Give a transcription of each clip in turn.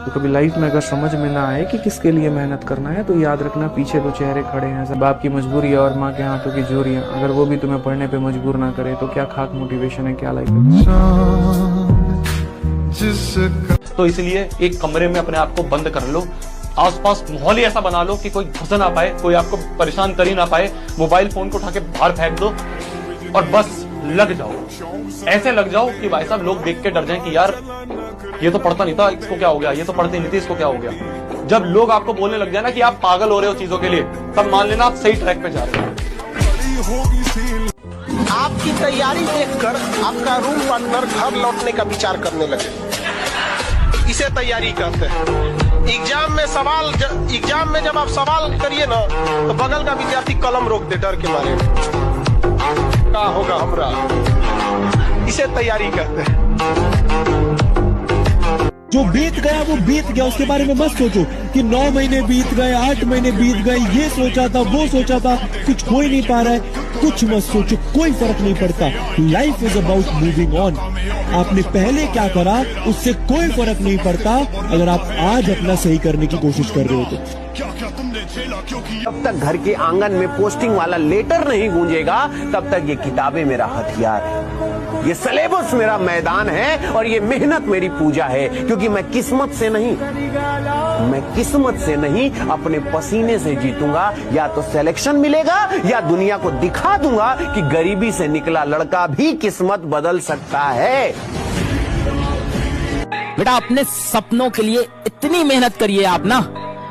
तो कभी लाइफ में अगर समझ में ना आए कि किसके लिए मेहनत करना है तो याद रखना पीछे दो चेहरे खड़े हैं। सब बाप की मजबूरी है और माँ के हाथों की जोरियां, अगर वो भी तुम्हें पढ़ने पे मजबूर ना करे तो क्या खाक मोटिवेशन है, क्या लाइफ है। तो इसलिए एक कमरे में अपने आप को बंद कर लो, आसपास माहौल ही ऐसा बना लो कि कोई घुस ना पाए, कोई आपको परेशान कर ही ना पाए। मोबाइल फोन को उठा के बाहर फेंक दो और बस लग जाओ, ऐसे लग जाओ कि भाई साहब लोग देख के डर जाएं कि यार ये तो पढ़ता नहीं था, इसको क्या हो गया, ये तो पढ़ती नहीं थी, इसको क्या हो गया। जब लोग आपको बोलने लग जाए ना कि आप पागल हो रहे हो चीजों के लिए, तब मान लेना आप सही ट्रैक पे जा रहे हो। आपकी तैयारी देखकर आपका रूम पार्टनर घर लौटने का विचार करने लगे, इसे तैयारी कहते हैं। एग्जाम में जब आप सवाल करिए ना तो बगल का विद्यार्थी कलम रोक दे डर के मारे, क्या होगा हमरा, इसे तैयारी कहते हैं। जो बीत गया वो बीत गया, उसके बारे में मत सोचो कि 9 महीने बीत गए, 8 महीने बीत गए, ये सोचा था वो सोचा था, कुछ हो ही नहीं पा रहा है। कुछ मत सोचो, कोई फर्क नहीं पड़ता। Life is about moving on. आपने पहले क्या करा उससे कोई फर्क नहीं पड़ता अगर आप आज अपना सही करने की कोशिश कर रहे हो तो। जब तक घर के आंगन में पोस्टिंग वाला लेटर नहीं गूंजेगा तब तक ये किताबें मेरा हथियार है, ये सिलेबस मेरा मैदान है और ये मेहनत मेरी पूजा है। क्योंकि मैं किस्मत से नहीं अपने पसीने से जीतूंगा। या तो सिलेक्शन मिलेगा या दुनिया को दिखा दूंगा कि गरीबी से निकला लड़का भी किस्मत बदल सकता है। बेटा अपने सपनों के लिए इतनी मेहनत करिए आप ना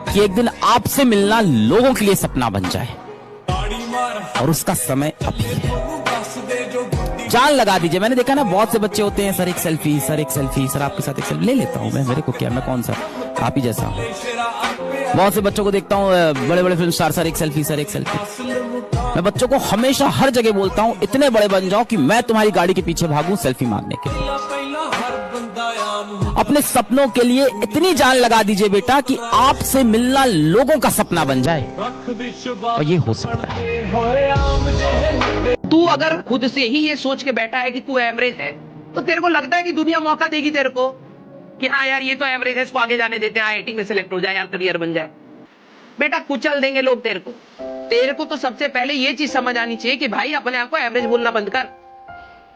कि एक दिन आपसे मिलना लोगों के लिए सपना बन जाए, और उसका समय अभी है। जान लगा दीजिए। मैंने देखा ना बहुत से बच्चे होते हैं, सर एक सेल्फी, सर एक सेल्फी, सर आपके साथ एक सेल्फी ले लेता हूं मैं, मेरे को क्या, मैं कौन सा आप ही जैसा हूं। बहुत से बच्चों को देखता हूं, बड़े बड़े फिल्म स्टार, सर एक सेल्फी, सर एक सेल्फी। मैं बच्चों को हमेशा हर जगह बोलता हूं इतने बड़े बन जाओ कि मैं तुम्हारी गाड़ी के पीछे भागूं सेल्फी मांगने के लिए। अपने सपनों के लिए इतनी जान लगा दीजिए बेटा कि आपसे मिलना लोगों का सपना बन जाए, और ये हो सकता है। तू अगर खुद से ही ये सोच के बैठा है कि तू एवरेज है, तो तेरे को लगता है कि दुनिया मौका देगी तेरे को कि हाँ यार ये तो एवरेज है, इसको आगे जाने देते हैं, IIT में सिलेक्ट हो जाए यार, करियर बन जाए। बेटा कुचल देंगे लोग तेरे को। तेरे को तो सबसे पहले ये चीज समझ आनी चाहिए कि भाई अपने आप को एवरेज बोलना बंद कर,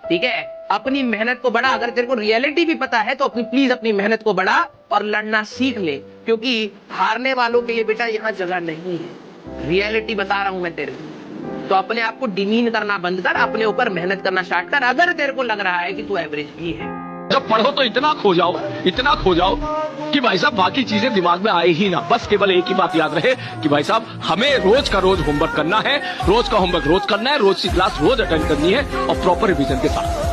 ठीक है। अपनी मेहनत को बढ़ा। अगर तेरे को रियलिटी भी पता है तो प्लीज अपनी मेहनत को बढ़ा और लड़ना सीख ले, क्योंकि हारने वालों के लिए बेटा यहाँ जगह नहीं है। रियलिटी बता रहा हूं मैं तेरे को। तो अपने आप को डिमीन करना बंद कर, अपने ऊपर मेहनत करना स्टार्ट कर, अगर तेरे को लग रहा है कि तू एवरेज भी है। जब पढ़ो तो इतना खो जाओ कि भाई साहब बाकी चीजें दिमाग में आए ही ना। बस केवल एक ही बात याद रहे कि भाई साहब हमें रोज का रोज होमवर्क करना है, रोज का होमवर्क रोज करना है, रोज की क्लास रोज अटेंड करनी है और प्रॉपर रिवीजन के साथ।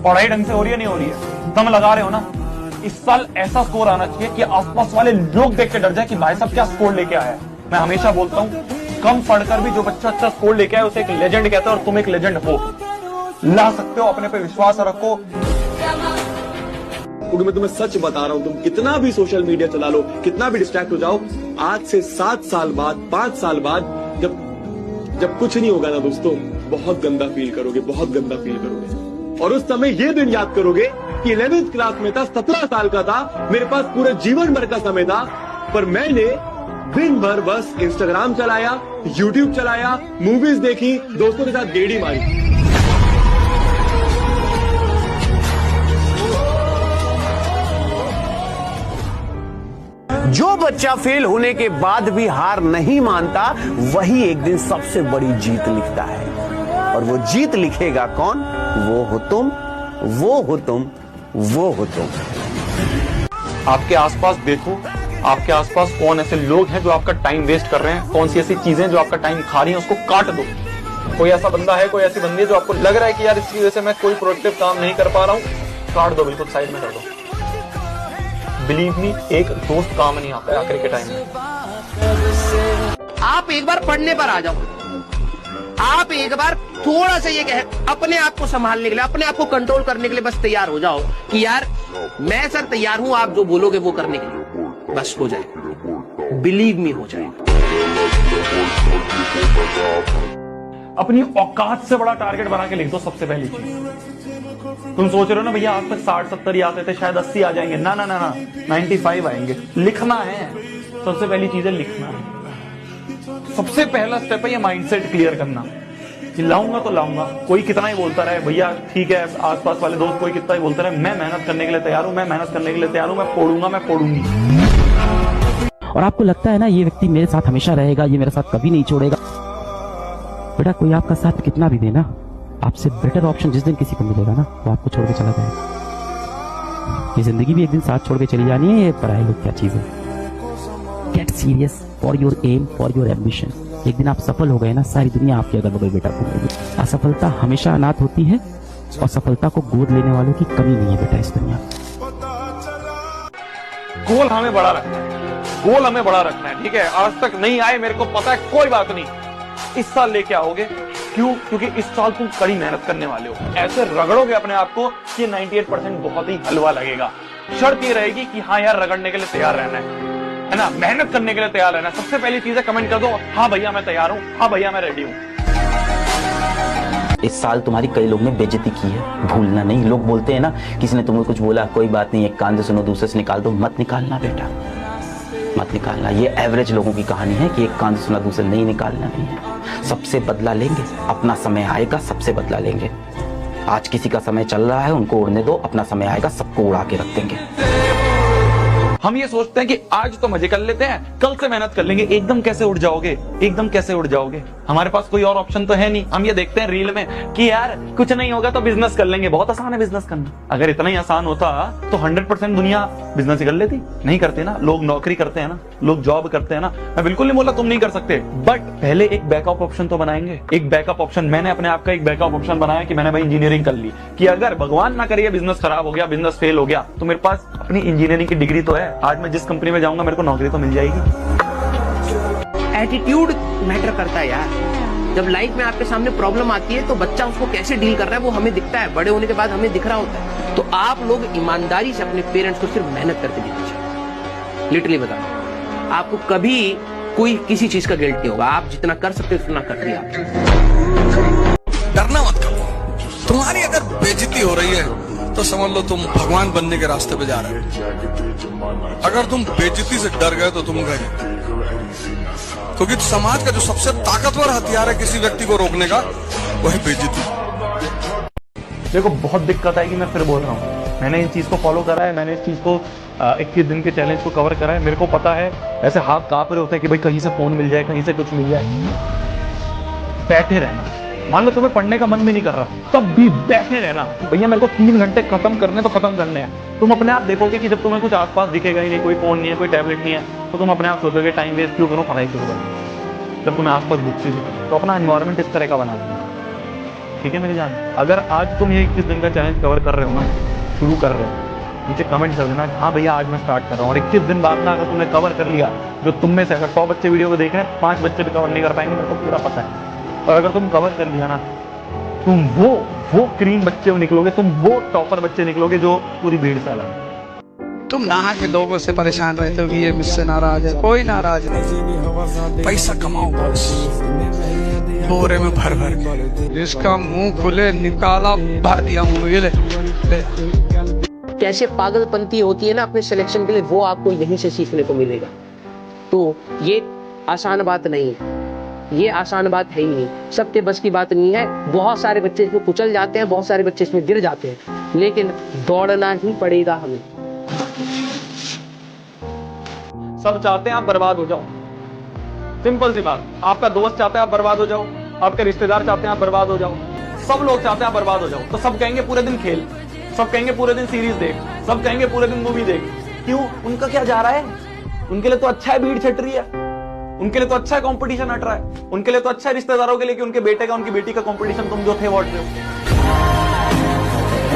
पढ़ाई ढंग से हो रही है, नहीं हो रही है, दम लगा रहे हो ना, इस साल ऐसा स्कोर आना चाहिए कि आसपास वाले लोग देख के डर जाए कि भाई साहब क्या स्कोर लेके आया है। मैं हमेशा बोलता हूँ कम पढ़कर भी जो बच्चा अच्छा स्कोर लेके आए उसे एक लेजेंड कहते हैं, और तुम एक लेजेंड हो, ला सकते हो। अपने पे विश्वास रखो। मैं तुम्हें सच बता रहा हूं, तुम कितना भी सोशल मीडिया चला लो, कितना भी डिस्ट्रैक्ट हो जाओ, आज से 7 साल बाद, 5 साल बाद जब कुछ नहीं होगा ना दोस्तों, बहुत गंदा फील करोगे, बहुत गंदा फील करोगे। और उस समय ये दिन याद करोगे कि 11th क्लास में था, 17 साल का था, मेरे पास पूरे जीवन भर का समय था, पर मैंने दिन भर बस इंस्टाग्राम चलाया, यूट्यूब चलाया, मूवीज देखी, दोस्तों के साथ गेड़ी मारी। जो बच्चा फेल होने के बाद भी हार नहीं मानता वही एक दिन सबसे बड़ी जीत लिखता है। और वो जीत लिखेगा कौन? वो हो तुम, वो हो तुम, वो हो तुम। आपके आसपास देखो, आपके आसपास कौन ऐसे लोग हैं जो आपका टाइम वेस्ट कर रहे हैं, कौन सी ऐसी चीजें जो आपका टाइम खा रही हैं, उसको काट दो। कोई ऐसा बंदा है, कोई ऐसी बंदी है जो आपको लग रहा है कि यार इसकी वजह से मैं कोई प्रोडक्टिव काम नहीं कर पा रहा हूँ, काट दो, बिल्कुल साइड में कर दो। बिलीव मी, एक दोस्त काम नहीं आता है आखिर के टाइम में। आप एक बार पढ़ने पर आ जाओ, आप एक बार थोड़ा सा ये कह अपने आप को संभालने के लिए, अपने आप को कंट्रोल करने के लिए बस तैयार हो जाओ कि यार मैं सर तैयार हूं, आप जो बोलोगे वो करने के लिए, बस हो जाए। बिलीव मी, हो जाए। अपनी औकात से बड़ा टारगेट बना के लिख दो सबसे पहली चीज। तुम सोच रहे हो ना भैया आज तक 60-70 ही आते थे, शायद 80 आ जाएंगे। ना ना ना ना, 95 आएंगे। लिखना है, सबसे पहली चीज है लिखना है। सबसे पहला स्टेप है ये माइंडसेट क्लियर करना कि लाऊंगा तो लाऊंगा। कोई कितना ही बोलता रहे भैया, ठीक है, आसपास वाले दोस्त कोई कितना ही बोलता रहे, मैं मेहनत करने के लिए तैयार हूं, मैं मेहनत करने के लिए तैयार हूं, मैं फोड़ूंगा, मैं फोड़ूंगी। और आपको लगता है ना ये व्यक्ति मेरे साथ हमेशा रहेगा, ये मेरे साथ कभी नहीं छोड़ेगा। बेटा कोई आपका साथ कितना भी देना, आपसे बेटर ऑप्शन जिस दिन किसी को मिलेगा ना, वो आपको छोड़ के चला जाएगा। ये जिंदगी भी एक दिन साथ छोड़ के चली जानी है, ये पढ़ाई लोग क्या चीज है। Get serious for your aim, for your ambition. एक दिन आप सफल हो गए ना, सारी दुनिया आपके अगल बगल बेटा घूमेगी। असफलता हमेशा अनाथ होती है और सफलता को गोद लेने वालों की कमी नहीं है बेटा इस दुनिया में। गोल हमें बड़ा रखना है, गोल हमें बड़ा रखना है, ठीक है। आज तक नहीं आए मेरे को पता है, कोई बात नहीं, इस साल लेके आओगे। क्यों? क्योंकि इस साल तुम कड़ी मेहनत करने वाले हो। ऐसे रगड़ोगे अपने आप को कि 98% बहुत ही हलवा लगेगा। शर्त ये रहेगी कि हाँ यार रगड़ने के लिए तैयार रहना है ना, मेहनत करने के लिए तैयार रहना। सबसे पहली चीज है कमेंट कर दो, हाँ भैया मैं तैयार हूं, हाँ भैया मैं रेडी हूं। इस साल तुम्हारी कई लोग ने बेइज्जती की है, भूलना नहीं। लोग बोलते हैं ना, किसी ने तुम्हें कुछ बोला, कोई बात नहीं, एक कान से सुनो दूसरे से निकाल दो। मत निकालना बेटा, मत निकालना। ये एवरेज लोगों की कहानी है कि एक कान से सुना दूसरे नहीं निकालना नहीं है। सबसे बदला लेंगे, अपना समय आएगा, सबसे बदला लेंगे। आज किसी का समय चल रहा है, उनको उड़ने दो, अपना समय आएगा, सबको उड़ा के रख देंगे। हम ये सोचते हैं कि आज तो मजे कर लेते हैं, कल से मेहनत कर लेंगे। एकदम कैसे उड़ जाओगे, एकदम कैसे उड़ जाओगे? हमारे पास कोई और ऑप्शन तो है नहीं। हम ये देखते हैं रील में कि यार कुछ नहीं होगा तो बिजनेस कर लेंगे, बहुत आसान है बिजनेस करना। अगर इतना ही आसान होता तो 100% दुनिया बिजनेस ही कर लेती। नहीं करते ना, लोग नौकरी करते हैं ना, लोग जॉब करते हैं ना। मैं बिल्कुल नहीं बोला तुम नहीं कर सकते, बट पहले एक बैकअप ऑप्शन तो बनाएंगे। एक बैकअप ऑप्शन, मैंने अपने आप का एक बैकअप ऑप्शन बनाया कि मैंने भाई इंजीनियरिंग कर ली, कि अगर भगवान ना करिए बिजनेस खराब हो गया, बिजनेस फेल हो गया, तो मेरे पास अपनी इंजीनियरिंग की डिग्री तो है। आज मैं जिस कंपनी में जाऊंगा मेरे को नौकरी तो मिल जाएगी। एटीट्यूड मैटर करता है यार। जब लाइफ में आपके सामने प्रॉब्लम आती है तो बच्चा उसको कैसे डील कर रहा है वो हमें दिखता है, बड़े होने के बाद हमें दिख रहा होता है। तो आप लोग ईमानदारी से अपने पेरेंट्स को सिर्फ मेहनत करके दीजिए। लिटरली बता, आपको कभी कोई किसी चीज का गिल्ट नहीं होगा। आप जितना कर सकते हो उतना कर दिया। डरना मत करो। तुम्हारी अगर बेइज्जती हो रही है तो समझ लो तुम भगवान बनने के रास्ते पे जा रहे हो। अगर तुम बेइज्जती से डर गए तो तुम गए, क्योंकि समाज का जो सबसे ताकतवर हथियार है किसी व्यक्ति को रोकने का, वो है बेइज्जती। देखो बहुत दिक्कत आएगी, मैं फिर बोल रहा हूँ। मैंने इस चीज को फॉलो करा है, मैंने इस चीज को 21 दिन के चैलेंज को कवर करा है। मेरे को पता है ऐसे हाथ कांप रहे होते हैं कि भाई कहीं से फोन मिल जाए, कहीं से कुछ मिल जाए। बैठे रहना। मान लो तुम्हें पढ़ने का मन भी नहीं कर रहा, तब भी बैठे रहना। भैया मेरे को 3 घंटे खत्म करने तो खत्म करने हैं। तुम अपने आप देखोगे कि जब तुम्हें कुछ आसपास दिखेगा ही नहीं, कोई फोन नहीं है, कोई टैबलेट नहीं है, तो तुम अपने आप सोचोगे टाइम वेस्ट क्यों करो, पढ़ाई क्यों करो। जब तुम्हें आसपास बुक चीज तो अपना एनवायरमेंट इस तरह का बना दो। ठीक है मेरी जान, अगर आज तुम ये 21 दिन का चैलेंज कवर कर रहे हो ना, शुरू कर रहे हो, नीचे कमेंट कर देना हाँ भैया आज मैं स्टार्ट कर रहा हूँ। और 21 दिन बाद ना अगर तुमने कवर कर लिया, जो तुम में से अगर 100 बच्चे वीडियो को देख रहे हैं, 5 बच्चे भी कवर नहीं कर पाएंगे, मेरे को पूरा पता है। और अगर तुम कवर कर लिया ना, तुम वो क्रीम बच्चे निकलोगे, तुम वो टॉपर बच्चे निकलोगे जो पूरी भीड़ से अलग। तुम नहा के लोगों से परेशान रहते हो कि ये मुझसे नाराज है, कोई नाराज नहीं। पैसा कमाओ बस, बोरे में भर भर के। जिसका मुंह खुले निकाला, भर दिया मुंह। ये ले। कैसे पागलपंती होती है ना अपने सिलेक्शन के लिए, वो आपको यहीं से सीखने को मिलेगा। तो ये आसान बात नहीं है, ये आसान बात है ही नहीं, सबके बस की बात नहीं है। बहुत सारे बच्चे इसमें कुचल जाते हैं, बहुत सारे बच्चे इसमें गिर जाते हैं, लेकिन दौड़ना ही पड़ेगा हमें। सब चाहते हैं आप बर्बाद हो जाओ, सिंपल सी बात। आपका दोस्त चाहता है आप बर्बाद हो जाओ, आपके रिश्तेदार चाहते हैं आप बर्बाद हो जाओ, सब लोग चाहते हैं आप बर्बाद हो जाओ। तो सब कहेंगे पूरे दिन खेल, सब कहेंगे पूरे दिन सीरीज देख, सब कहेंगे पूरे दिन मूवी देख। क्यों? उनका क्या जा रहा है? उनके लिए तो अच्छा है भीड़ छट रही है, उनके लिए तो अच्छा है कंपटीशन हट रहा है, उनके लिए तो अच्छा है रिश्तेदारों के लिए कि उनके बेटे का उनकी बेटी का कंपटीशन तुम जो थे वो हट रहे हो।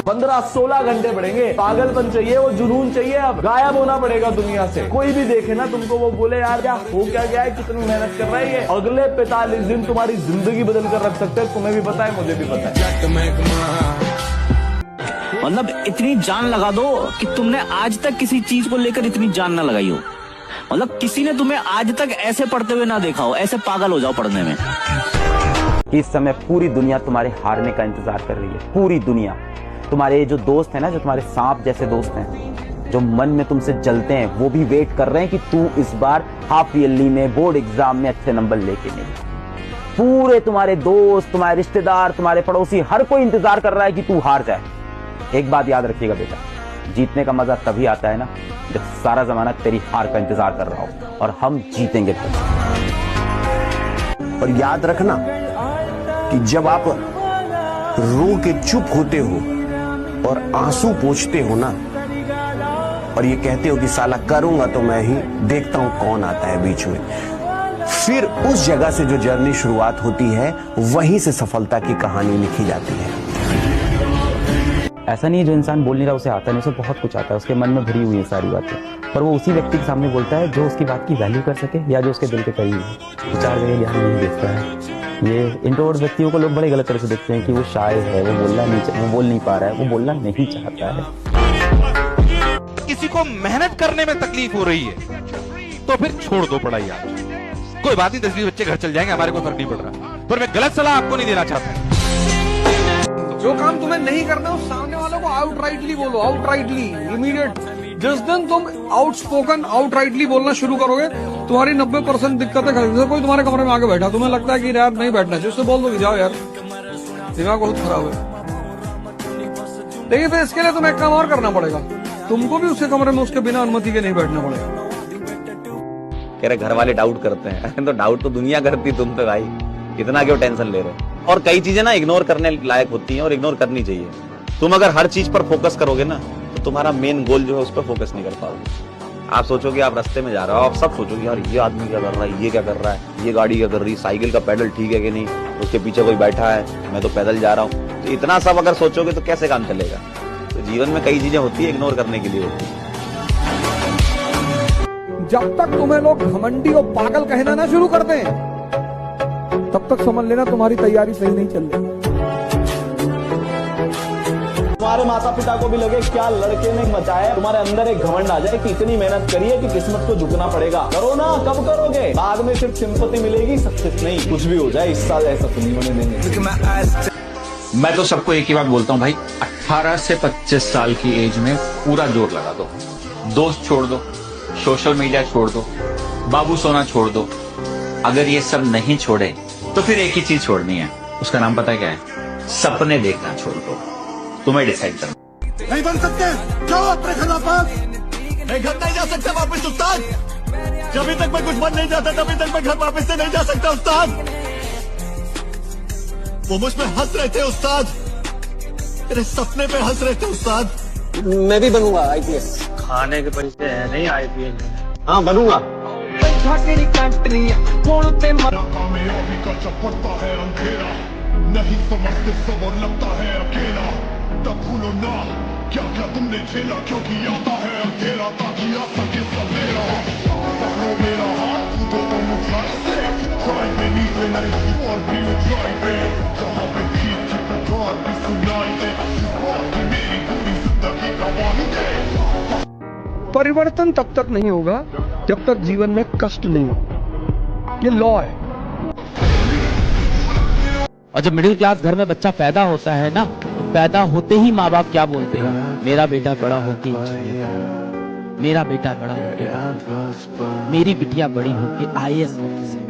15-16 घंटे पढ़ेंगे। पागलपन चाहिए, वो जुनून चाहिए। अब गायब होना पड़ेगा दुनिया से। कोई भी देखे ना तुमको, वो बोले यार क्या हो क्या गया है, कितनी मेहनत कर रहा है ये। अगले 45 दिन तुम्हारी जिंदगी बदल कर रख सकते हैं। तुम्हें भी पता है, मुझे भी पता है। मतलब इतनी जान लगा दो कि तुमने आज तक किसी चीज को लेकर इतनी जान ना लगाई हो। मतलब किसी ने तुम्हें आज तक ऐसे पढ़ते हुए ना देखा हो, ऐसे पागल हो जाओ पढ़ने में। इस समय पूरी दुनिया तुम्हारे हारने का इंतजार कर रही है, पूरी दुनिया। तुम्हारे जो दोस्त हैं ना, जो तुम्हारे सांप जैसे दोस्त हैं, जो मन में तुमसे जलते हैं, वो भी वेट कर रहे हैं कि तू इस बार हाफ ईयरली में, बोर्ड एग्जाम में अच्छे नंबर लेके नहीं। पूरे तुम्हारे दोस्त, तुम्हारे रिश्तेदार, तुम्हारे पड़ोसी, हर कोई इंतजार कर रहा है कि तू हार जाए। एक बात याद रखिएगा बेटा, जीतने का मजा तभी आता है ना जब सारा जमाना तेरी हार का इंतजार कर रहा हो, और हम जीतेंगे तब। और याद रखना कि जब आप रो के चुप होते हो और आंसू पोंछते हो ना, और ये कहते हो कि साला करूंगा तो मैं ही, देखता हूं कौन आता है बीच में, फिर उस जगह से जो जर्नी शुरुआत होती है, वहीं से सफलता की कहानी लिखी जाती है। ऐसा नहीं है जो इंसान बोल नहीं रहा उसे आता नहीं, उसे बहुत कुछ आता है, उसके मन में भरी हुई है सारी बातें, पर वो उसी व्यक्ति के सामने बोलता है जो उसकी बात की वैल्यू कर सके या जो उसके दिल के करीब है। विचार जगह ज्ञान नहीं देखता है। ये इंट्रोवर्ट व्यक्तियों को लोग बड़े गलत तरह से देखते हैं कि वो शाय है, वो बोल नहीं पा रहा है, वो बोलना नहीं चाहता है। किसी को मेहनत करने में तकलीफ हो रही है तो फिर छोड़ दो पढ़ाई आज, कोई बात नहीं, 10-20 बच्चे घर चल जाएंगे, हमारे को फर्क नहीं पड़ रहा। पर मैं गलत सलाह आपको नहीं देना चाहता। जो काम तुम्हें नहीं करना उस सामने वालों को आउटराइटली बोलो, आउटराइटली, इमीडिएट। जिस दिन तुम आउटस्पोकन आउटराइटली बोलना शुरू करोगे, तुम्हारी 90% दिक्कतें खत्म। जैसे कोई तुम्हारे कमरे में आके बैठा, तुम्हें लगता है कि यार नहीं बैठना चाहिए, उससे बोल दो कि जाओ यार, दिमाग बहुत खराब है। लेकिन फिर इसके लिए तुम्हें एक काम और करना पड़ेगा, तुमको भी उसके कमरे में उसके बिना अनुमति के नहीं बैठना पड़ेगा। कह रहे घर वाले डाउट करते हैं तो डाउट तो दुनिया करती, तुम पे भाई इतना क्यों टेंशन ले रहे हो। और कई चीजें ना इग्नोर करने लायक होती हैं और इग्नोर करनी चाहिए। तुम अगर हर चीज पर फोकस करोगे ना तो तुम्हारा मेन गोल जो है उस पर फोकस नहीं कर पाओगे। आप सोचोगे आप रास्ते में जा रहे हो, आप सब सोचोगे यार ये आदमी क्या कर रहा है, ये क्या कर रहा है, ये गाड़ी क्या कर रही है, साइकिल का पैडल ठीक है कि नहीं, उसके पीछे कोई बैठा है, मैं तो पैदल जा रहा हूँ। तो इतना सब अगर सोचोगे तो कैसे काम चलेगा। तो जीवन में कई चीजें होती है इग्नोर करने के लिए होती है। जब तक तुम्हें लोग घमंडी और पागल कहना ना शुरू कर दें, तब तक समझ लेना तुम्हारी तैयारी सही नहीं चल रही। तुम्हारे माता पिता को भी लगे क्या लड़के ने मचाया, तुम्हारे अंदर एक घमंड आ जाए कि इतनी मेहनत करिए कि किस्मत को झुकना पड़ेगा। करो ना, कब करोगे? बाद में सिर्फ सिंपैथी मिलेगी, सक्सेस नहीं। कुछ भी हो जाए इस साल ऐसा तो नहीं होने देंगे। मैं तो सबको एक ही बात बोलता हूँ भाई, 18 से 25 साल की एज में पूरा जोर लगा दो। दोस्त छोड़ दो, सोशल मीडिया छोड़ दो, बाबू सोना छोड़ दो। अगर ये सब नहीं छोड़े तो फिर एक ही चीज छोड़नी है, उसका नाम पता है क्या है? सपने देखना छोड़ दो। तुम्हें डिसाइड करना। नहीं बन सकते, जाओ अपने खिलाफ। मैं घर नहीं जा सकता वापस उस्ताद, जब तक मैं कुछ बन नहीं जाता तभी तक मैं घर वापस से नहीं जा सकता उस्ताद। वो मुझ पे हंस रहे थे उस्ताद, मेरे सपने पे हंस रहे थे उस्ताद। मैं भी बनूंगा IPS। खाने के पैसे है नहीं IPS। हाँ बनूंगा। कामयाबी का चपड़ता है अंधेरा, नहीं समझते सब और लगता है अकेला। तब भूलो ना क्या क्या तुमने झेला, क्योंकि आता है अंधेरा ताकि आ सके सवेरा। पकड़ो मेरा हाथ, कूदो तुम ऊंचाई से, ड्राइव में नीचे नहीं और भी ऊंचाई पे, जहाँ पे जीत की पुकार भी सुनाई दे, इस बात की मेरी पूरी जिंदगी गवाही दे। परिवर्तन तब तक नहीं होगा जब तक जीवन में कष्ट नहीं हो, ये लॉ है। और जब मिडिल क्लास घर में बच्चा पैदा होता है ना, तो पैदा होते ही माँ बाप क्या बोलते हैं? मेरा बेटा बड़ा होके इंजीनियर, मेरा बेटा बड़ा होके, मेरी बिटिया बड़ी होके IAS ऑफिसर।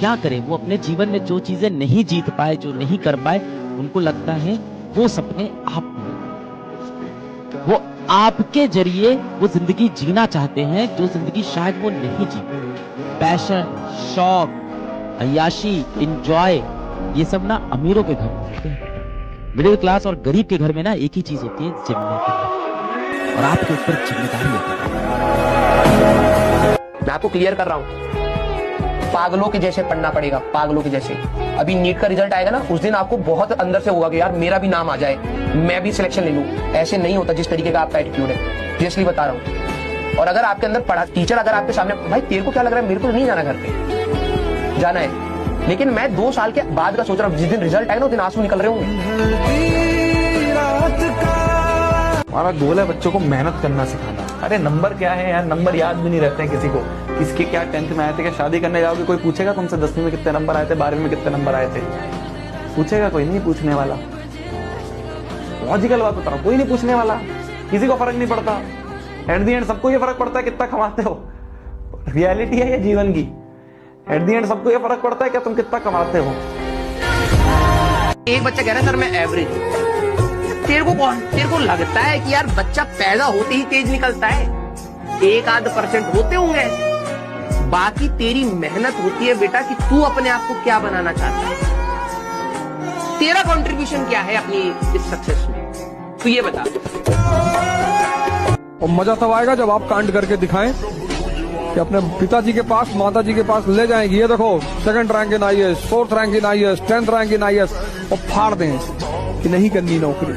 क्या करे, वो अपने जीवन में जो चीजें नहीं जीत पाए, जो नहीं कर पाए, उनको लगता है वो सपने आप, वो आपके जरिए वो जिंदगी जीना चाहते हैं जो जिंदगी शायद वो नहीं जी। पैशन, शौक, अय्याशी, एंजॉय, ये सब ना अमीरों के घर में होते हैं। मिडिल क्लास और गरीब के घर में ना एक ही चीज होती है, जिम्मेदारी। और आपके ऊपर जिम्मेदारी होती है। मैं आपको क्लियर कर रहा हूँ, पागलों के जैसे पढ़ना पड़ेगा, पागलों के जैसे। अभी नीट का रिजल्ट आएगा ना, उस दिन आपको बहुत अंदर से होगा कि यार मेरा भी नाम आ जाए, मैं भी सिलेक्शन ले लूं। ऐसे नहीं होता जिस तरीके का आपका एटीट्यूड है, सीरियसली बता रहा हूँ। और अगर आपके अंदर पढ़ा टीचर अगर आपके सामने, भाई तेरे को क्या लग रहा है, मेरे को नहीं जाना घर पे, जाना है। लेकिन मैं 2 साल के बाद का सोच रहा हूँ, जिस दिन रिजल्ट आएगा ना उस दिन आंसू निकल रहे होंगे। हमारा गोल है बच्चों को मेहनत करना सिखाना। अरे नंबर क्या है यार, नंबर याद भी नहीं रहते हैं किसी को। किसके क्या 10th में आए थे, क्या शादी करने जाओगे कोई पूछेगा तुमसे 10वीं में कितने नंबर आए थे, 12वीं में कितने नंबर आए थे? पूछेगा कोई? नहीं पूछने वाला। लॉजिकल बात बता रहा हूं, कोई नहीं पूछने वाला, किसी को फर्क नहीं पड़ता। एट दी एंड सबको ये फर्क पड़ता है कितना कमाते हो, रियलिटी है ये जीवन की। एट दी एंड सबको ये फर्क पड़ता है कि तुम कितना कमाते हो। एक बच्चा कह रहा है सर मैं एवरेज हूं। तेरे को लगता है कि यार बच्चा पैदा होते ही तेज निकलता है? 1-8% होते होंगे ऐसे, बाकी तेरी मेहनत होती है बेटा कि तू अपने आप को क्या बनाना चाहता है, तेरा कंट्रीब्यूशन क्या है अपनी इस सक्सेस में, तू ये बता। और मजा तब आएगा जब आप कांड करके दिखाएं कि अपने पिताजी के पास, माताजी के पास ले जाएंगे, ये देखो 2nd rank in IAS, 4th rank in IAS, 10th rank in IAS, और फाड़ दें कि नहीं करनी नौकरी,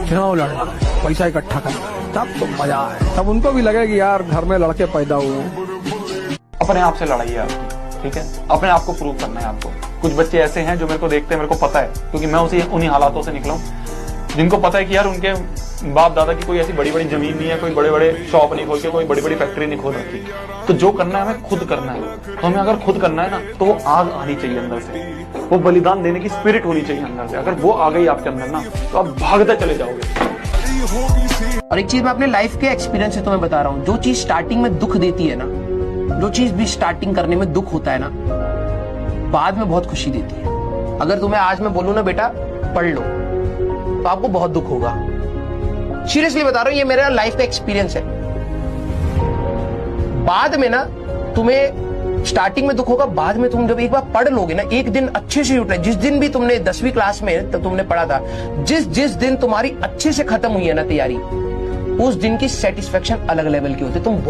क्यों लड़ना, पैसा इकट्ठा करना, तब तो मजा है। तब उनको भी लगे कि यार घर में लड़के पैदा हुए। अपने आप से लड़ाई है आपकी, ठीक है? अपने आप को प्रूव करना है आपको। कुछ बच्चे ऐसे हैं जो मेरे को देखते हैं, मेरे को पता है, क्योंकि मैं उन्हीं हालातों से निकला हूं, जिनको पता है कि यार उनके बाप दादा की कोई ऐसी बड़ी बड़ी जमीन नहीं है, कोई बड़े बड़े शॉप नहीं खोल के, कोई बड़ी बड़ी फैक्ट्री नहीं खोल रखी। तो जो करना है हमें खुद करना है। तो हमें अगर खुद करना है ना, तो वो आग आनी चाहिए अंदर से, वो बलिदान देने की स्पिरिट होनी चाहिए अंदर से। अगर वो आ गई आपके अंदर ना, तो आप भागते चले जाओगे। और एक चीज मैं अपने लाइफ के एक्सपीरियंस से तुम्हें बता रहा हूं, जो चीज स्टार्टिंग में दुख देती है ना, जो चीज भी स्टार्टिंग करने में दुख होता है ना, बाद में बहुत खुशी देती है। अगर तुम्हें आज मैं बोलूं ना बेटा पढ़ लो, तो आपको बहुत दुख होगा। सीरियसली बता रहा हूं, ये मेरा लाइफ का एक्सपीरियंस है। बाद में ना तुम्हें स्टार्टिंग में दुख होगा, बाद में तुम जब एक बार पढ़ लोगे ना, एक दिन अच्छे से उठे, जिस दिन भी तुमने 10वीं क्लास में तब तुमने पढ़ा था, जिस दिन तुम्हारी अच्छे से खत्म हुई है ना तैयारी, उस दिन की सेटिस्फेक्शन अलग लेवल की होती है। तुम